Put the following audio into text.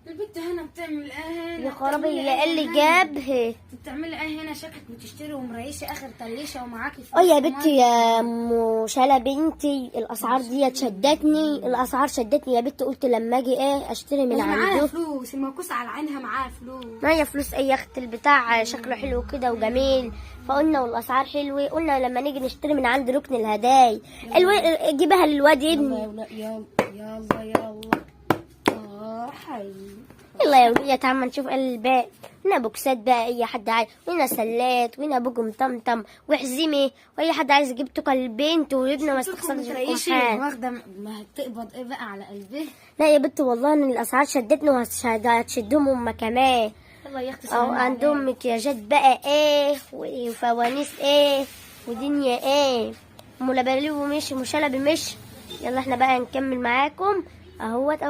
البنت هنا بتعمل ايه هنا؟ يا خرابي، هي اللي جابها. بتعملي ايه هنا؟ شكلك بتشتري ومريشه اخر تليشه ومعاكي فلوس. اه يا بنتي يا ام شاله بنتي، الاسعار دي شدتني، الاسعار شدتني يا بنتي. قلت لما اجي اشتري من معاها عنده. فلوس، الموكوس على عينها معاها فلوس. معايا فلوس ايه يا اخت؟ البتاع شكله حلو كده وجميل، فقلنا والاسعار حلوه، قلنا لما نيجي نشتري من عند ركن الهدايا جيبها للواد ابني. يلا يلا يلا. حي. يلا يا ولية تعالى نشوف الباقي. هنا بوكسات بقى اي حد عايز، وهنا سلات، وهنا بوجم طمطم وحزمه، واي حد عايز يجيب توكه للبنت وابنه ما استخسرش القرحان. واخده ما هتقبض ايه بقى على قلبها. لا يا بنت والله ان الاسعار شدتني وهتشدهم هما كمان. يلا يا اختي او عندهم مكياجات بقى ايه وفوانيس ايه ودنيا ايه وملابلي ومش وشلبي مش. يلا احنا بقى نكمل معاكم اهوت